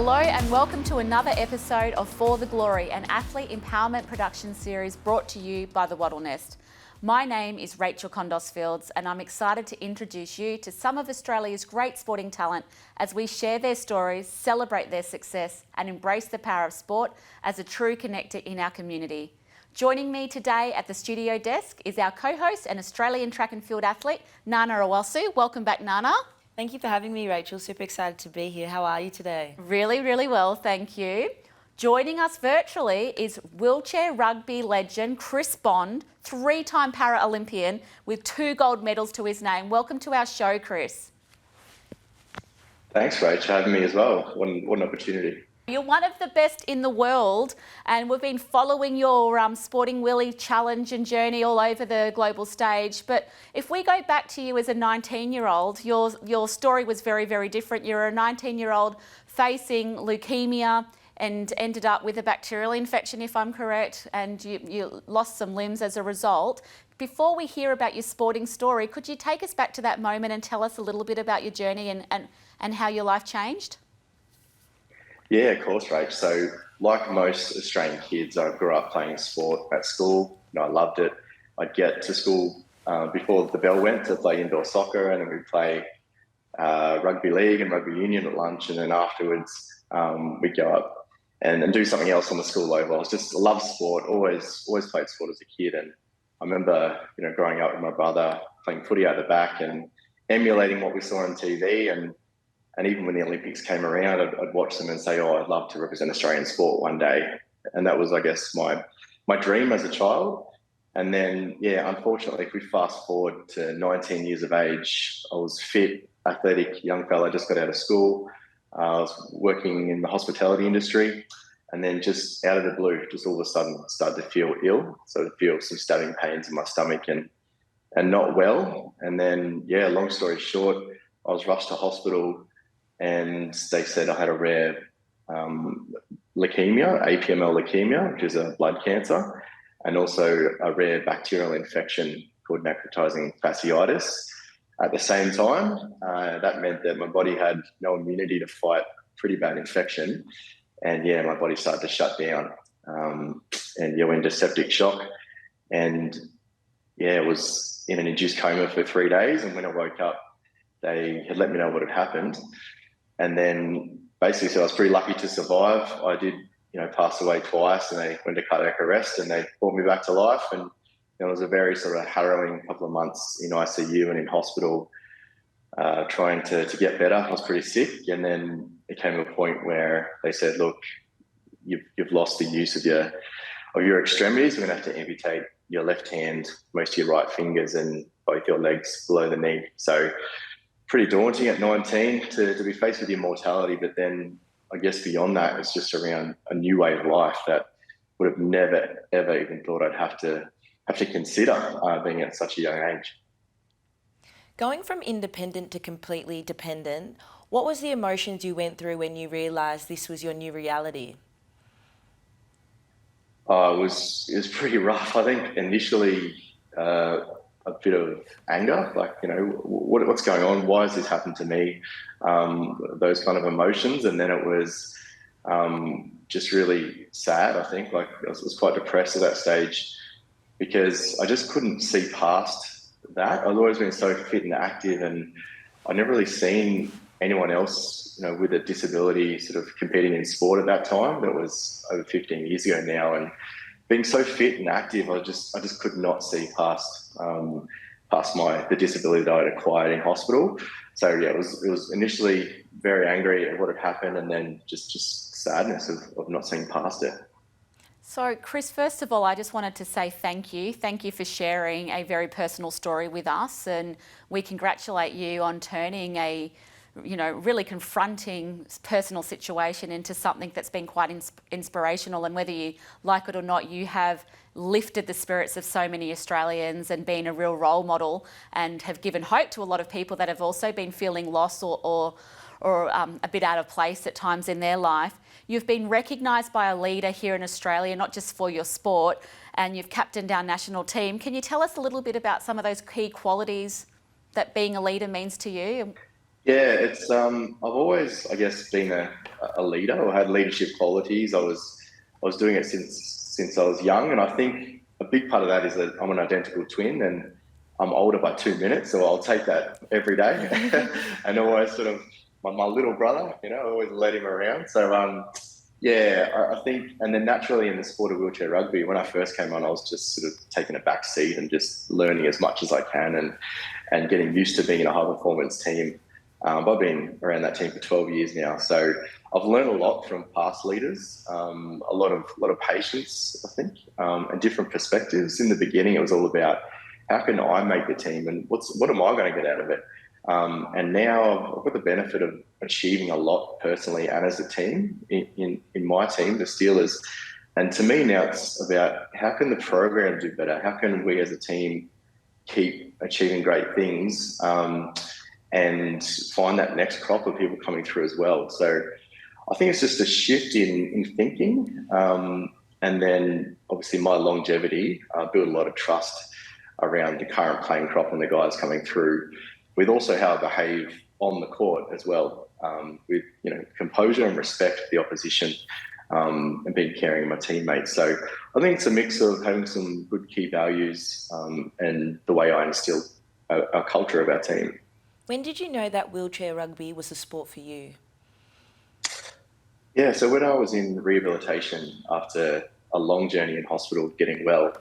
Hello and welcome to another episode of For the Glory, an athlete empowerment production series brought to you by the Wattle Nest. My name is Rachel Condos-Fields and I'm excited to introduce you to some of Australia's great sporting talent as we share their stories, celebrate their success and embrace the power of sport as a true connector in our community. Joining me today at the studio desk is our co-host and Australian track and field athlete, Nana Awasu. Welcome back, Nana. Thank you for having me, Rachel. Super excited to be here. How are you today? Really, really well, thank you. Joining us virtually is wheelchair rugby legend Chris Bond, three-time Paralympian with 2 gold medals to his name. Welcome to our show, Chris. Thanks, Rach, for having me as well. What an opportunity. You're one of the best in the world and we've been following your Sporting Willie challenge and journey all over the global stage. But if we go back to you as a 19-year-old, your story was very, very different. You're a 19-year-old facing leukemia and ended up with a bacterial infection, if I'm correct, and you lost some limbs as a result. Before we hear about your sporting story, could you take us back to that moment and tell us a little bit about your journey and how your life changed? Yeah, of course, Rach. So like most Australian kids, I grew up playing sport at school. I loved it. I'd get to school before the bell went to play indoor soccer, and then we'd play rugby league and rugby union at lunch, and then afterwards we'd go up and do something else on the school oval. I loved sport, always played sport as a kid. And I remember, growing up with my brother playing footy out the back and emulating what we saw on TV. And even when the Olympics came around, I'd watch them and say, oh, I'd love to represent Australian sport one day. And that was, I guess, my dream as a child. And then, unfortunately, if we fast forward to 19 years of age, I was fit, athletic young fella, just got out of school. I was working in the hospitality industry. And then just out of the blue, just all of a sudden started to feel ill. So I feel some stabbing pains in my stomach and not well. And then, long story short, I was rushed to hospital. And they said I had a rare leukemia, APML leukemia, which is a blood cancer, and also a rare bacterial infection called necrotizing fasciitis. At the same time, that meant that my body had no immunity to fight pretty bad infection. And my body started to shut down and went into septic shock. And it was in an induced coma for 3 days. And when I woke up, they had let me know what had happened. And then basically, so I was pretty lucky to survive. I did, pass away twice, and they went to cardiac arrest and they brought me back to life. And it was a very sort of harrowing couple of months in ICU and in hospital, trying to get better. I was pretty sick. And then it came to a point where they said, look, you've lost the use of your extremities. We're going to have to amputate your left hand, most of your right fingers, and both your legs below the knee. So pretty daunting at 19 to be faced with your mortality. But then I guess beyond that, it's just around a new way of life that would have never, ever even thought I'd have to consider being at such a young age. Going from independent to completely dependent, what was the emotions you went through when you realised this was your new reality? It was pretty rough. I think initially a bit of anger, what's going on? Why has this happened to me? Those kind of emotions. And then it was just really sad, I think. I was quite depressed at that stage because I just couldn't see past that. I've always been so fit and active, and I'd never really seen anyone else, with a disability sort of competing in sport at that time. That was over 15 years ago now. And being so fit and active, I just could not see past the disability that I'd acquired in hospital. So it was initially very angry at what had happened, and then just sadness of not seeing past it. So Chris, first of all, I just wanted to say thank you. Thank you for sharing a very personal story with us, and we congratulate you on turning a really confronting personal situation into something that's been quite inspirational. And whether you like it or not, you have lifted the spirits of so many Australians and been a real role model and have given hope to a lot of people that have also been feeling lost or a bit out of place at times in their life. You've been recognised by a leader here in Australia, not just for your sport, and you've captained our national team. Can you tell us a little bit about some of those key qualities that being a leader means to you? Yeah, it's I've always, I guess, been a leader or had leadership qualities. I was doing it since I was young, and I think a big part of that is that I'm an identical twin, and I'm older by 2 minutes, so I'll take that every day, and always sort of my little brother, I always let him around. So yeah, I think, and then naturally in the sport of wheelchair rugby, when I first came on, I was just sort of taking a back seat and just learning as much as I can, and getting used to being in a high performance team. I've been around that team for 12 years now, so I've learned a lot from past leaders, a lot of patience, I think, and different perspectives. In the beginning, it was all about how can I make the team, and what am I going to get out of it. And now I've got the benefit of achieving a lot personally and as a team in my team, the Steelers. And to me now, it's about how can the program do better? How can we as a team keep achieving great things? And find that next crop of people coming through as well. So I think it's just a shift in thinking. And then obviously my longevity, build a lot of trust around the current playing crop and the guys coming through, with also how I behave on the court as well, with composure and respect for the opposition, and being caring of my teammates. So I think it's a mix of having some good key values, and the way I instill a culture of our team. When did you know that wheelchair rugby was a sport for you? Yeah, so when I was in rehabilitation after a long journey in hospital getting well,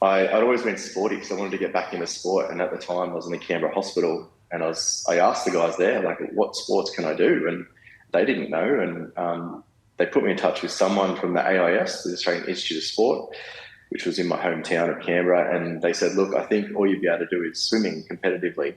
I'd always been sporty because I wanted to get back into sport. And at the time I was in the Canberra hospital, and I asked the guys there, like, what sports can I do? And they didn't know. And they put me in touch with someone from the AIS, the Australian Institute of Sport, which was in my hometown of Canberra. And they said, look, I think all you'd be able to do is swimming competitively.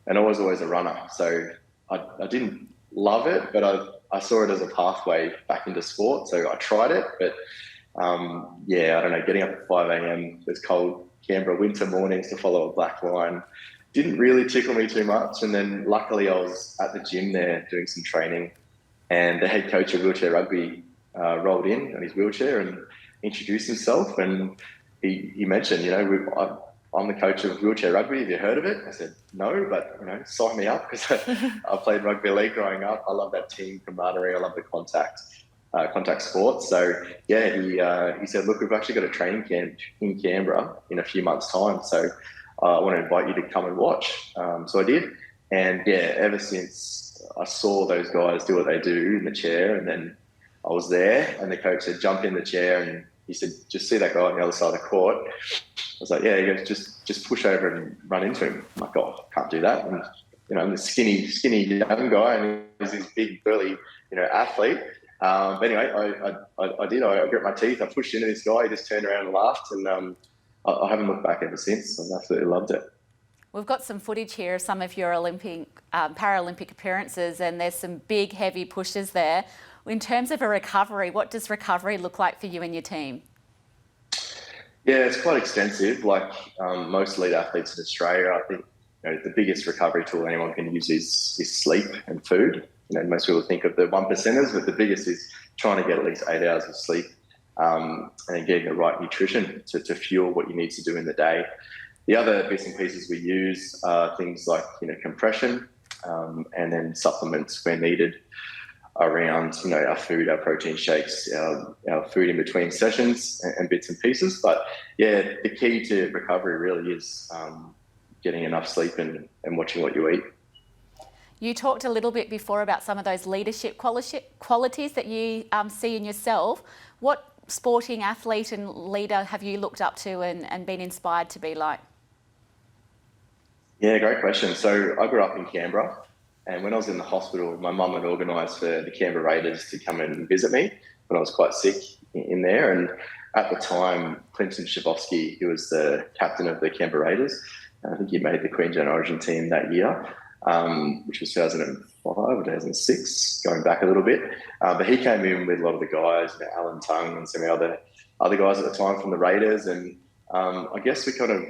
And I was always a runner, so I didn't love it, but I saw it as a pathway back into sport. So I tried it, but yeah, I don't know, getting up at 5 a.m, those cold Canberra winter mornings to follow a black line didn't really tickle me too much. And then luckily I was at the gym there doing some training, and the head coach of wheelchair rugby rolled in his wheelchair and introduced himself. And he mentioned, I'm the coach of wheelchair rugby. Have you heard of it? I said, no, but, sign me up, because I played rugby league growing up. I love that team camaraderie. I love the contact sports. So, yeah, he said, look, we've actually got a training camp in Canberra in a few months' time. So I want to invite you to come and watch. So I did. And, yeah, ever since I saw those guys do what they do in the chair, and then I was there, and the coach said, jump in the chair, and he said, just see that guy on the other side of the court. I was like, yeah, he goes, just push over and run into him. I'm like, oh, I can't do that. And, I'm the skinny young guy, and he's this big, burly, athlete. But anyway, I did. I grit my teeth. I pushed into this guy. He just turned around and laughed, and I haven't looked back ever since. I absolutely loved it. We've got some footage here of some of your Paralympic appearances, and there's some big, heavy pushes there. In terms of a recovery, what does recovery look like for you and your team? Yeah, it's quite extensive. Like most elite athletes in Australia, I think the biggest recovery tool anyone can use is sleep and food. Most people think of the 1%ers, but the biggest is trying to get at least 8 hours of sleep, and getting the right nutrition to fuel what you need to do in the day. The other bits and pieces we use are things like compression, and then supplements where needed around our food, our protein shakes, our food in between sessions, and bits and pieces. But yeah, the key to recovery really is getting enough sleep and watching what you eat. You talked a little bit before about some of those leadership qualities that you see in yourself. What sporting athlete and leader have you looked up to and been inspired to be like? Yeah, great question. So I grew up in Canberra, and when I was in the hospital, my mum had organised for the Canberra Raiders to come and visit me when I was quite sick in there. And at the time, Clinton Shabowski, who was the captain of the Canberra Raiders, I think he made the Queensland Origin team that year, which was 2005 or 2006, going back a little bit. But he came in with a lot of the guys, Alan Tongue and some other guys at the time from the Raiders. And I guess we kind of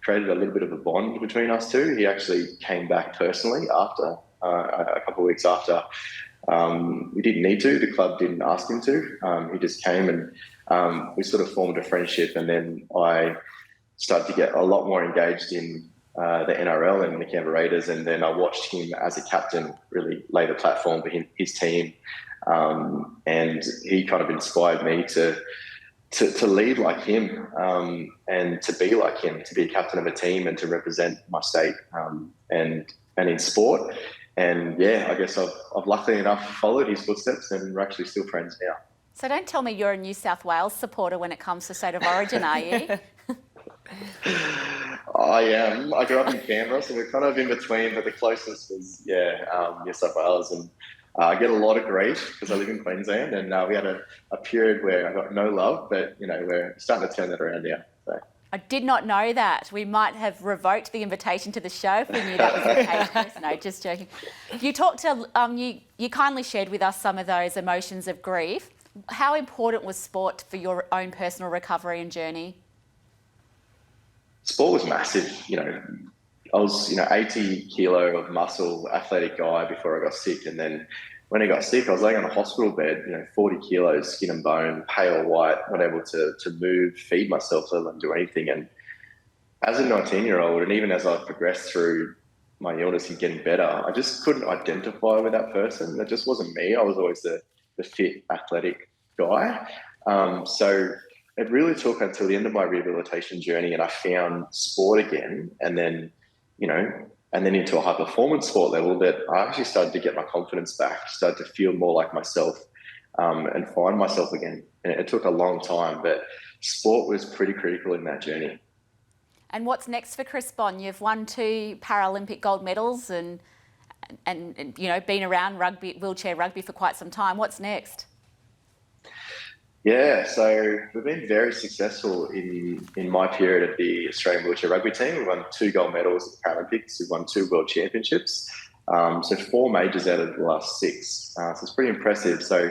created a little bit of a bond between us two. He actually came back personally after, a couple of weeks after. We didn't need to. The club didn't ask him to. He just came, and we sort of formed a friendship. And then I started to get a lot more engaged in the NRL and the Canberra Raiders, and then I watched him as a captain really lay the platform for his team, and he kind of inspired me to lead like him, and to be like him, to be a captain of a team and to represent my state, and in sport. And yeah, I guess I've luckily enough followed his footsteps, and we're actually still friends now. So don't tell me you're a New South Wales supporter when it comes to State of Origin, are you? I am. I grew up in Canberra, so we're kind of in between, but the closest was, New South Wales. And I get a lot of grief because I live in Queensland, and we had a period where I got no love, but, we're starting to turn that around now. So. I did not know that. We might have revoked the invitation to the show if we knew that was the case, Chris. No, just joking. You talked to, you kindly shared with us some of those emotions of grief. How important was sport for your own personal recovery and journey? Sport was massive. I was, 80 kilo of muscle, athletic guy before I got sick. And then when I got sick, I was laying on a hospital bed, 40 kilos, skin and bone, pale white, not able to move, feed myself, let alone do anything. And as a 19-year-old, and even as I progressed through my illness and getting better, I just couldn't identify with that person. That just wasn't me. I was always the fit, athletic guy. So it really took until the end of my rehabilitation journey, and I found sport again, and then, and then into a high performance sport level, that I actually started to get my confidence back, started to feel more like myself, and find myself again. And it took a long time, but sport was pretty critical in that journey. And what's next for Chris Bond? You've won 2 Paralympic gold medals and been around wheelchair rugby for quite some time. What's next? Yeah, so we've been very successful in my period of the Australian wheelchair rugby team. We won 2 gold medals at the Paralympics. We've won 2 world championships. So 4 majors out of the last 6. So it's pretty impressive. So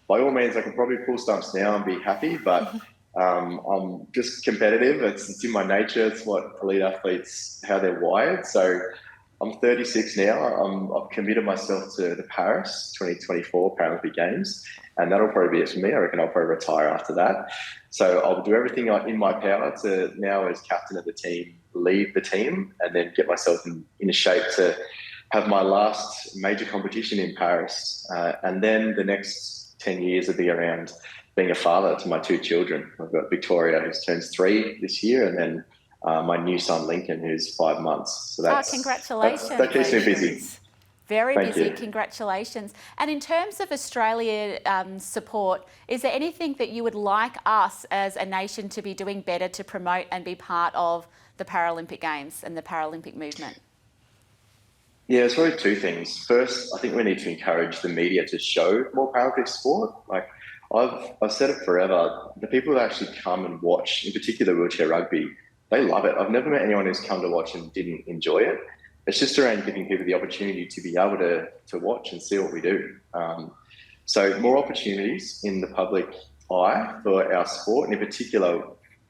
by all means, I can probably pull stumps now and be happy, but I'm just competitive. It's in my nature. It's what elite athletes, how they're wired. So I'm 36 now. I've committed myself to the Paris 2024 Paralympic Games, and that'll probably be it for me. I reckon I'll probably retire after that. So I'll do everything in my power to now, as captain of the team, lead the team and then get myself in a shape to have my last major competition in Paris. And then the next 10 years will be around being a father to my 2 children. I've got Victoria, who turns 3 this year, and then my new son Lincoln, who's 5 months. So congratulations! That keeps me busy. Very Thank busy. you. Congratulations! And in terms of Australia support, is there anything that you would like us as a nation to be doing better to promote and be part of the Paralympic Games and the Paralympic movement? Yeah, it's really 2 things. First, I think we need to encourage the media to show more Paralympic sport. Like I've said it forever. The people that actually come and watch, in particular wheelchair rugby, they love it. I've never met anyone who's come to watch and didn't enjoy it. It's just around giving people the opportunity to be able to watch and see what we do. So more opportunities in the public eye for our sport, and in particular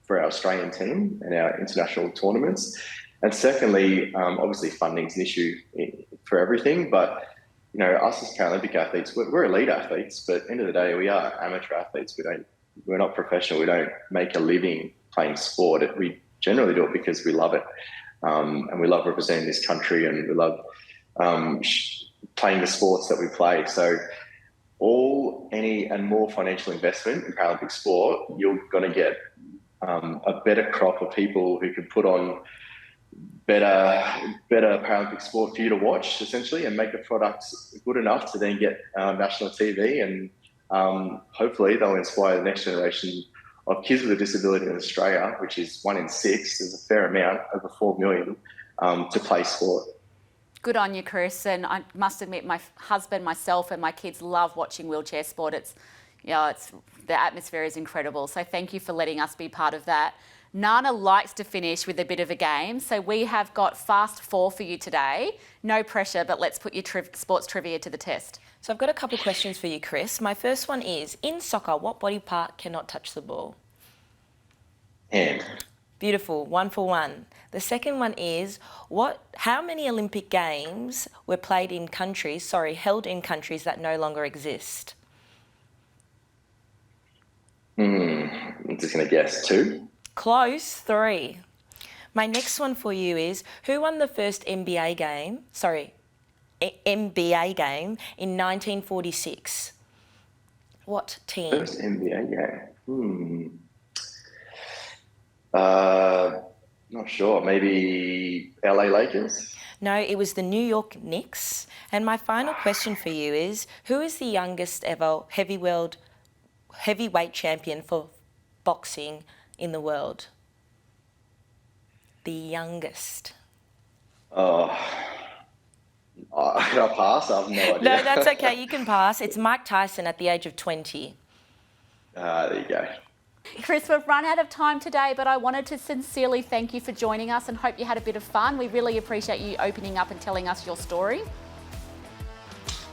for our Australian team and our international tournaments. And secondly, obviously funding's an issue for everything, but us as Paralympic athletes, we're elite athletes, but at the end of the day, we are amateur athletes. We're not professional. We don't make a living playing sport. We generally do it because we love it, and we love representing this country, and we love playing the sports that we play. So any and more financial investment in Paralympic sport, you're going to get a better crop of people who can put on better Paralympic sport for you to watch, essentially, and make the product good enough to then get national TV, and hopefully they'll inspire the next generation of kids with a disability in Australia, which is 1 in 6, there's a fair amount, over 4 million, to play sport. Good on you, Chris. And I must admit, my husband, myself and my kids love watching wheelchair sport. The atmosphere is incredible. So thank you for letting us be part of that. Nana likes to finish with a bit of a game. So we have got Fast 4 for you today. No pressure, but let's put your sports trivia to the test. So I've got a couple of questions for you, Chris. My first one is, in soccer, what body part cannot touch the ball? Hand. Beautiful, 1 for 1. The second one is, how many Olympic Games were held in countries that no longer exist? I'm just going to guess 2. Close, 3. My next one for you is, who won the first NBA game? NBA game in 1946. What team? First NBA game. Not sure. Maybe LA Lakers? No, it was the New York Knicks. And my final question for you is, who is the youngest ever heavyweight champion for boxing in the world? The youngest. Oh, can I pass? I have no idea. No, that's okay. You can pass. It's Mike Tyson at the age of 20. There you go. Chris, we've run out of time today, but I wanted to sincerely thank you for joining us and hope you had a bit of fun. We really appreciate you opening up and telling us your story.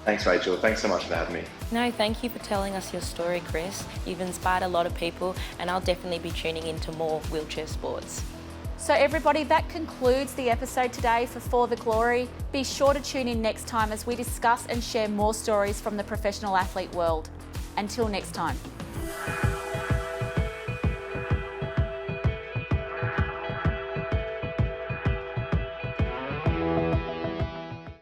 Thanks, Rachel. Thanks so much for having me. No, thank you for telling us your story, Chris. You've inspired a lot of people, and I'll definitely be tuning into more wheelchair sports. So everybody, that concludes the episode today for the Glory. Be sure to tune in next time as we discuss and share more stories from the professional athlete world. Until next time.